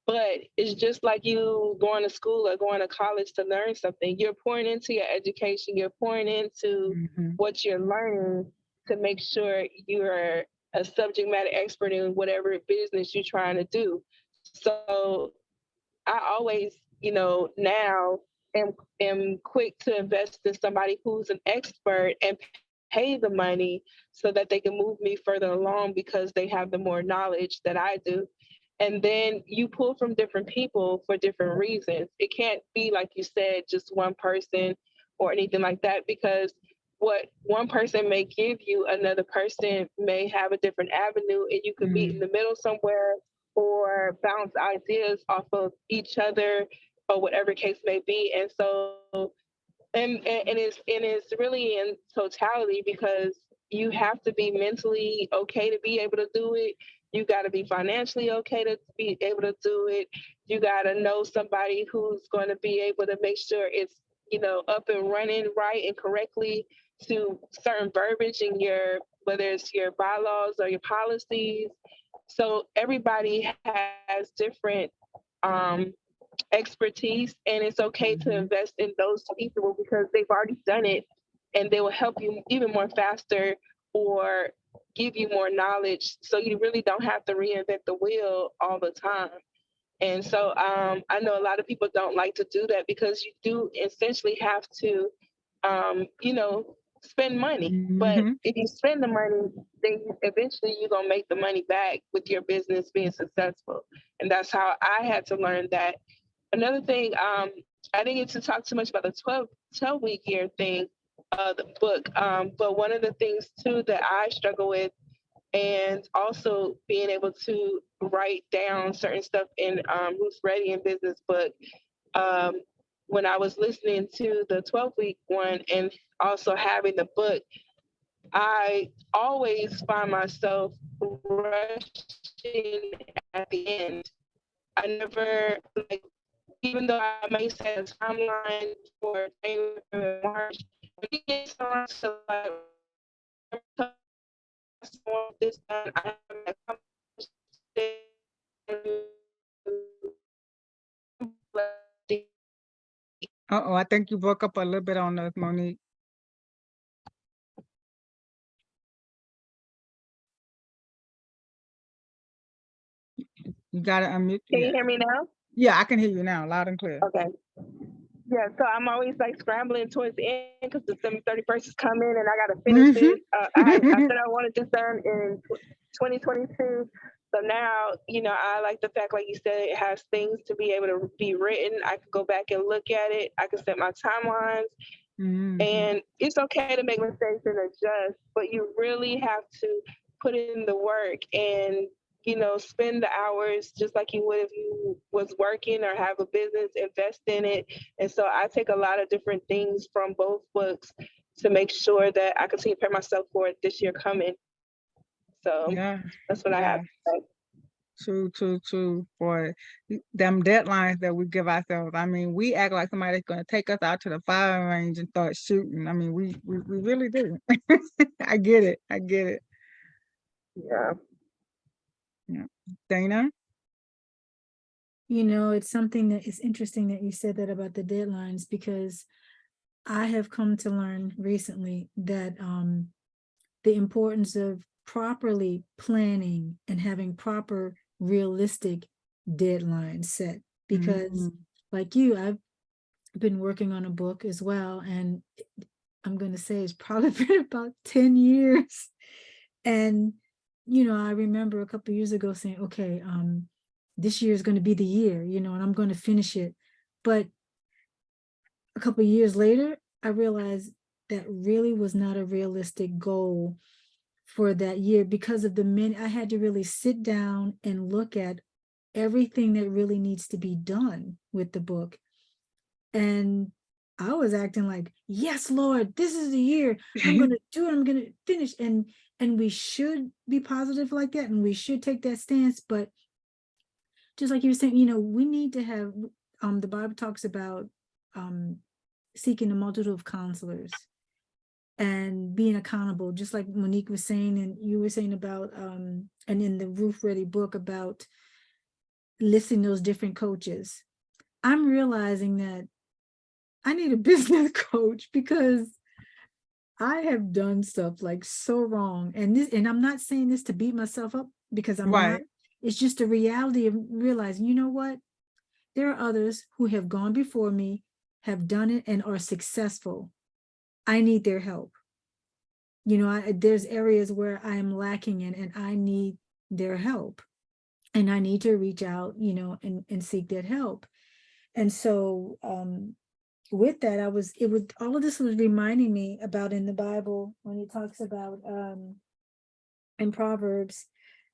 But it's just like you going to school or going to college to learn something. You're pouring into your education, you're pouring into what you're learning to make sure you're a subject matter expert in whatever business you're trying to do. So I always, now am quick to invest in somebody who's an expert and pay the money so that they can move me further along because they have the more knowledge that I do. And then you pull from different people for different reasons. It can't be, like you said, just one person or anything like that, because what one person may give you, another person may have a different avenue, and you could meet in the middle somewhere or bounce ideas off of each other or whatever case may be. And so, and it's really in totality, because you have to be mentally okay to be able to do it. You got to be financially okay to be able to do it. You got to know somebody who's going to be able to make sure it's, up and running right and correctly to certain verbiage in your, whether it's your bylaws or your policies. So everybody has different expertise, and it's okay to invest in those people because they've already done it, and they will help you even more faster or give you more knowledge, so you really don't have to reinvent the wheel all the time. And so I know a lot of people don't like to do that because you do essentially have to spend money. But if you spend the money, then eventually you're gonna make the money back with your business being successful. And that's how I had to learn that. Another thing, I didn't get to talk too much about the 12-week year thing, the book. But one of the things too that I struggle with, and also being able to write down certain stuff in Ruth Reddy and Business book, when I was listening to the 12-week one and also having the book, I always find myself rushing at the end. I never, like, even though I may set a timeline for January and March, when it gets around to like this done, I haven't accomplished it. Uh-oh, I think you broke up a little bit on us, Monique. You gotta unmute. Can you hear me now? Yeah, I can hear you now, loud and clear. Okay. Yeah, so I'm always like scrambling towards the end because December 31st is coming and I got to finish this. I said I wanted this done in 2022. So now, I like the fact, like you said, it has things to be able to be written. I can go back and look at it. I can set my timelines. And it's okay to make mistakes and adjust, but you really have to put in the work and spend the hours just like you would if you was working or have a business, invest in it. And so I take a lot of different things from both books to make sure that I continue to prepare myself for it this year coming. So that's what I have to say. True. For them deadlines that we give ourselves. I mean, we act like somebody's going to take us out to the firing range and start shooting. I mean, we really do. I get it. Yeah. Dana? It's something that is interesting that you said that about the deadlines, because I have come to learn recently that the importance of properly planning and having proper realistic deadlines set, because like you, I've been working on a book as well, and I'm going to say it's probably been about 10 years. And I remember a couple of years ago saying, okay, this year is going to be the year, and I'm going to finish it. But a couple of years later, I realized that really was not a realistic goal for that year because of the many. I had to really sit down and look at everything that really needs to be done with the book. And I was acting like, yes, Lord, this is the year. I'm gonna do it, I'm gonna finish. And we should be positive like that, and we should take that stance. But just like you were saying, we need to have the Bible talks about seeking a multitude of counselors and being accountable, just like Monique was saying, and you were saying about and in the Ruth Ready book about listing those different coaches. I'm realizing that I need a business coach because I have done stuff like so wrong. And I'm not saying this to beat myself up because I'm not. Right. It's just the reality of realizing, you know what? There are others who have gone before me, have done it, and are successful. I need their help. There's areas where I am lacking in, and I need their help. And I need to reach out, and seek that help. And so with that, all of this was reminding me about in the Bible when it talks about in Proverbs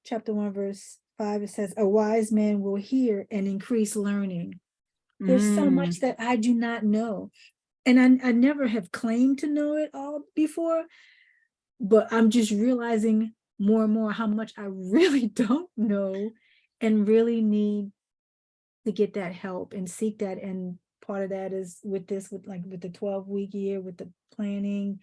chapter 1, verse 5, it says, a wise man will hear and increase learning. There's so much that I do not know. And I never have claimed to know it all before, but I'm just realizing more and more how much I really don't know and really need to get that help and seek that. And part of that is with the 12-week year, with the planning,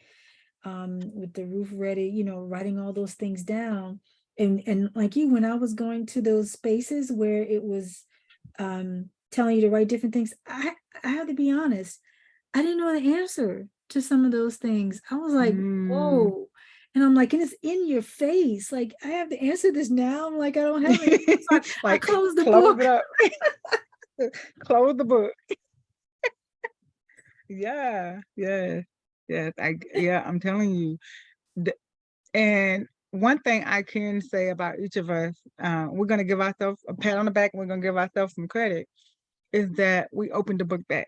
with the Ruth Ready, writing all those things down. And like you, when I was going to those spaces where it was telling you to write different things, I have to be honest, I didn't know the answer to some of those things. I was like, whoa. And I'm like, and it's in your face. Like, I have to answer this now. I'm like, I don't have it. So I closed the book. It up. Close the book. Yeah. I'm telling you. And one thing I can say about each of us, we're going to give ourselves a pat on the back, and we're going to give ourselves some credit, is that we opened the book back.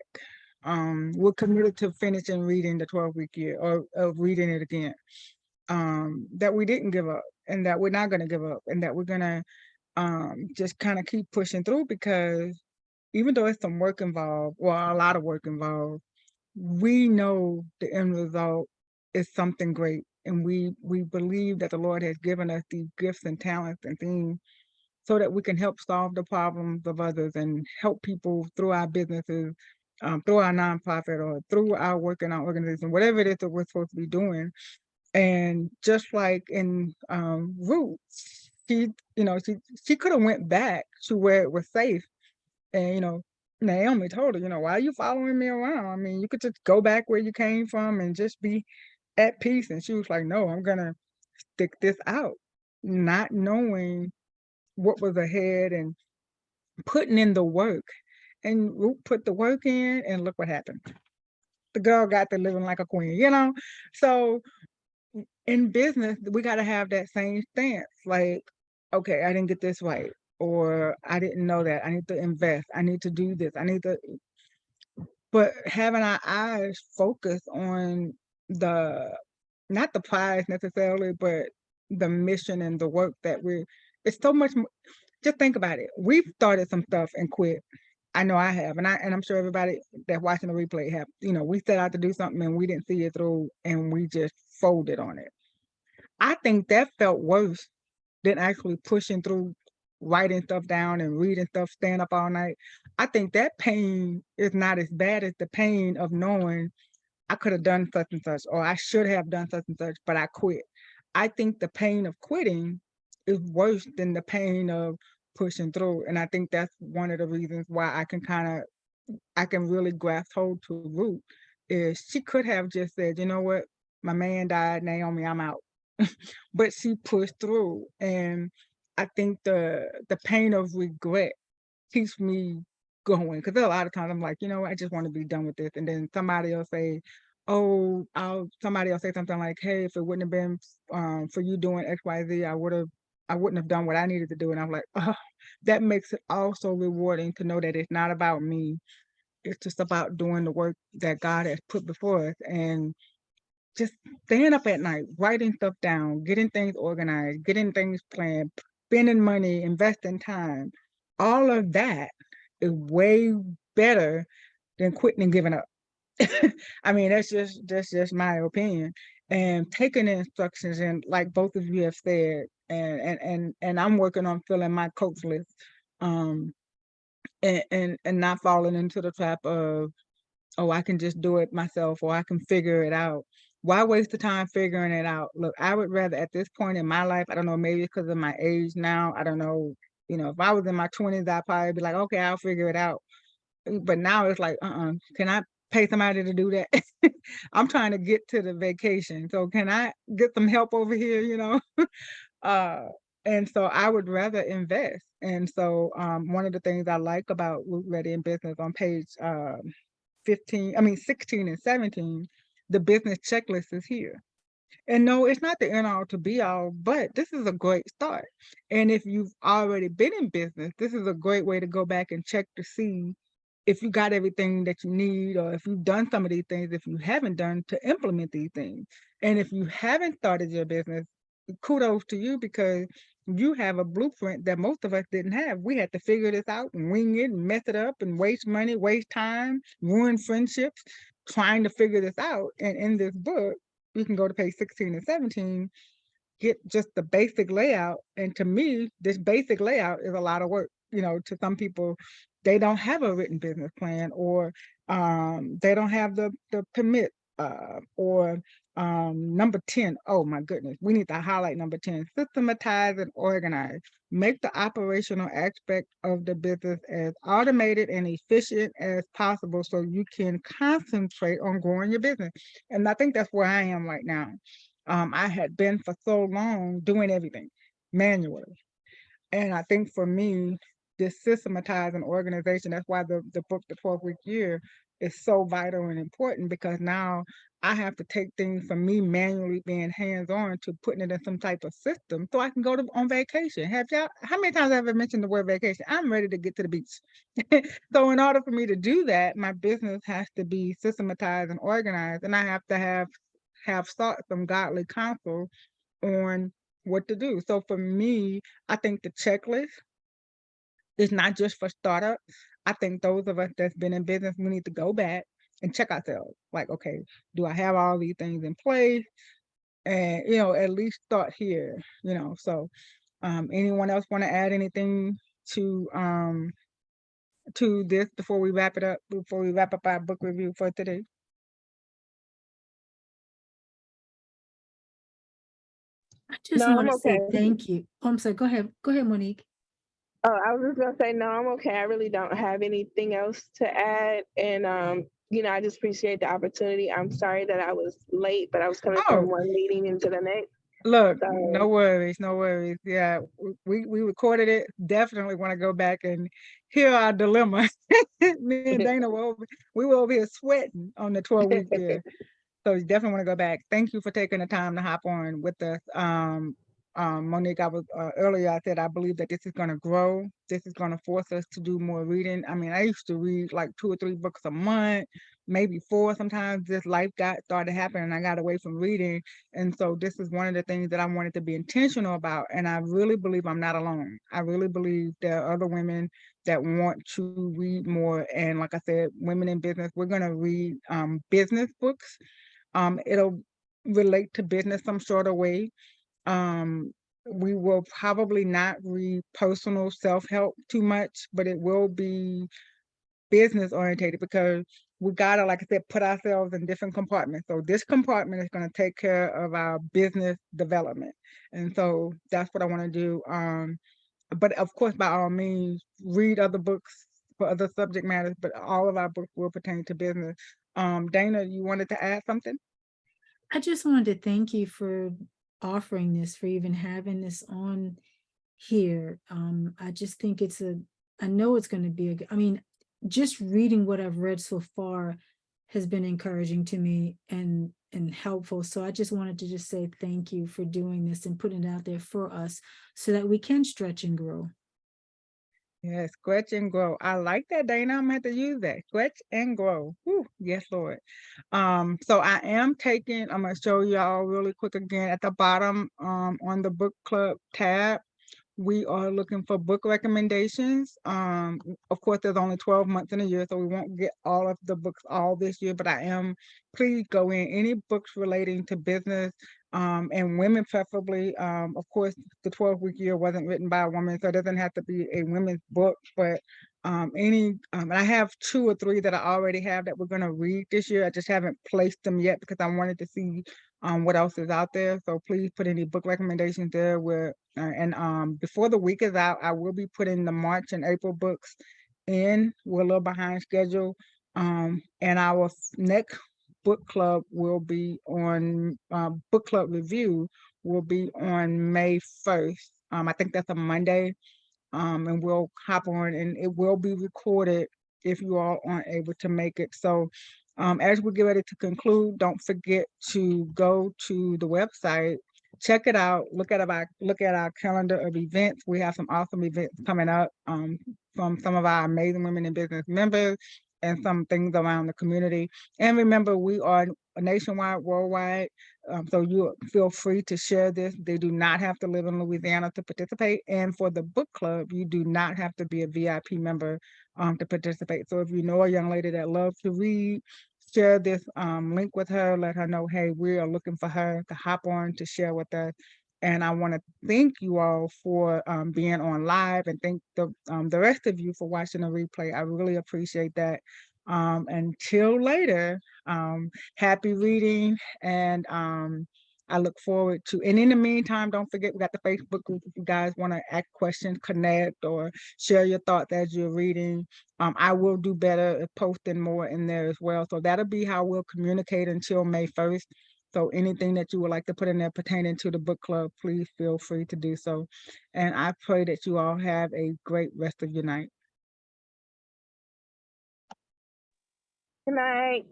We're committed to finishing reading the 12-week year, or reading it again. That we didn't give up, and that we're not going to give up, and that we're going to just kind of keep pushing through, because even though it's some work involved, well, a lot of work involved, we know the end result is something great. And we believe that the Lord has given us these gifts and talents and things so that we can help solve the problems of others and help people through our businesses, through our nonprofit, or through our work in our organization, whatever it is that we're supposed to be doing. And just like in Ruth, she could have went back to where it was safe. And Naomi told her, why are you following me around? I mean, you could just go back where you came from and just be at peace. And she was like, no, I'm gonna stick this out, not knowing what was ahead and putting in the work. And Ruth put the work in, and look what happened. The girl got to living like a queen. So in business, we got to have that same stance. Like, okay, I didn't get this right, or I didn't know that. I need to invest. I need to do this. But having our eyes focused on not the prize necessarily, but the mission and the work that it's so much. Just think about it. We've started some stuff and quit. I know I have, and I'm sure everybody that's watching the replay have. We set out to do something and we didn't see it through, and we just folded on it. I think that felt worse than actually pushing through, writing stuff down and reading stuff, staying up all night. I think that pain is not as bad as the pain of knowing I could have done such and such, or I should have done such and such, but I quit. I think the pain of quitting is worse than the pain of pushing through. And I think that's one of the reasons why I can really grasp hold to Ruth, is she could have just said, you know what, my man died, Naomi, I'm out. But she pushed through. And I think the pain of regret keeps me going, because there are a lot of times I'm like, I just want to be done with this. And then somebody will say, somebody will say something like, hey, if it wouldn't have been for you doing XYZ, I wouldn't have done what I needed to do. And I'm like, oh, that makes it also rewarding to know that it's not about me. it's just about doing the work that God has put before us, and just staying up at night, writing stuff down, getting things organized, getting things planned, spending money, investing time. All of that is way better than quitting and giving up. I mean, that's just my opinion. And taking the instructions, and like both of you have said, and I'm working on filling my coach list, um, and not falling into the trap of, oh, I can just do it myself, or I can figure it out. Why waste the time figuring it out? Look, I would rather at this point in my life, I don't know, maybe because of my age now, I don't know, if I was in my 20s, I'd probably be like, okay, I'll figure it out. But now it's like, can I pay somebody to do that? I'm trying to get to the vacation. So can I get some help over here, Uh, and so I would rather invest. And so one of the things I like about Root Ready in Business on page 16 and 17, the business checklist is here. And no, it's not the end all to be all, but this is a great start. And if you've already been in business, this is a great way to go back and check to see if you got everything that you need, or if you've done some of these things, if you haven't done, to implement these things. And if you haven't started your business, kudos to you, because you have a blueprint that most of us didn't have. We had to figure this out and wing it and mess it up and waste money, waste time, ruin friendships trying to figure this out. And in this book, you can go to page 16 and 17, get just the basic layout. And to me, this basic layout is a lot of work. To some people, they don't have a written business plan, or they don't have the permit, or number 10. Oh my goodness, we need to highlight number 10: systematize and organize. Make the operational aspect of the business as automated and efficient as possible so you can concentrate on growing your business. And I think that's where I am right now. I had been for so long doing everything manually. And I think for me, this systematizing organization, that's why the book, The 12-Week Year, is so vital and important, because now I have to take things from me manually being hands-on to putting it in some type of system so I can go on vacation. How many times have I mentioned the word vacation? I'm ready to get to the beach. So in order for me to do that, my business has to be systematized and organized, and I have to have sought some godly counsel on what to do. So for me, I think the checklist is not just for startups. I think those of us that's been in business, we need to go back and check ourselves. Like, okay, do I have all these things in place? And, at least start here, So anyone else want to add anything to this before we wrap it up, before we wrap up our book review for today? I just No, want I'm to say okay. thank you. Oh, I'm sorry. Go ahead. Go ahead, Monique. Oh, I was just gonna say no, I'm okay. I really don't have anything else to add, and I just appreciate the opportunity. I'm sorry that I was late, but I was coming Oh, from one meeting into the next. look, So no worries, no worries. Yeah, we recorded it. Definitely want to go back and hear our dilemma. Me and Dana we were over here sweating on the 12-week year. So you definitely want to go back. Thank you for taking the time to hop on with us. Monique, I was earlier, I said I believe that this is going to grow. This is going to force us to do more reading. I mean, I used to read like 2 or 3 books a month, maybe 4 sometimes. This life started happening and I got away from reading. And so this is one of the things that I wanted to be intentional about. And I really believe I'm not alone. I really believe there are other women that want to read more. And like I said, women in business, we're going to read business books. It'll relate to business some sort of way. We will probably not read personal self-help too much, but it will be business orientated, because we gotta, like I said, put ourselves in different compartments. So this compartment is going to take care of our business development. And so that's what I want to do. But of course, by all means, read other books for other subject matters, but all of our books will pertain to business. Dana, you wanted to add something? I just wanted to thank you for offering this, for even having this on here. I just think I know it's going to be I mean, just reading what I've read so far has been encouraging to me and helpful. So I just wanted to just say thank you for doing this and putting it out there for us so that we can stretch and grow. Yeah, scratch and grow. I like that, Dana. I'm gonna have to use that. Scratch and grow. Whew, yes, Lord. So I am taking, I'm gonna show y'all really quick again at the bottom on the book club tab. We are looking for book recommendations. Of course, there's only 12 months in a year, so we won't get all of the books all this year, but please go in any books relating to business, and women preferably. Of course, the 12-week year wasn't written by a woman, so it doesn't have to be a women's book, but and I have 2 or 3 that I already have that we're gonna read this year. I just haven't placed them yet because I wanted to see what else is out there. So please put any book recommendations there where before the week is out, I will be putting the March and April books in. We're a little behind schedule. And our next book club will be on book club review will be on May 1st. I think that's a Monday. And we'll hop on and it will be recorded if you all aren't able to make it. So as we get ready to conclude, don't forget to go to the website, check it out, look at our calendar of events. We have some awesome events coming up from some of our amazing women in business members and some things around the community. And remember, we are nationwide, worldwide. So you feel free to share this. They do not have to live in Louisiana to participate. And for the book club, you do not have to be a VIP member to participate. So if you know a young lady that loves to read, share this link with her, let her know, hey, we are looking for her to hop on to share with us. And I want to thank you all for being on live and thank the rest of you for watching the replay. I really appreciate that. Until later, happy reading and I look forward to, and in the meantime, don't forget, we got the Facebook group if you guys want to ask questions, connect, or share your thoughts as you're reading. I will do better at posting more in there as well. So that'll be how we'll communicate until May 1st. So anything that you would like to put in there pertaining to the book club, please feel free to do so. And I pray that you all have a great rest of your night. Good night.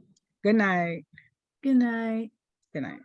Good night. Good night. Good night.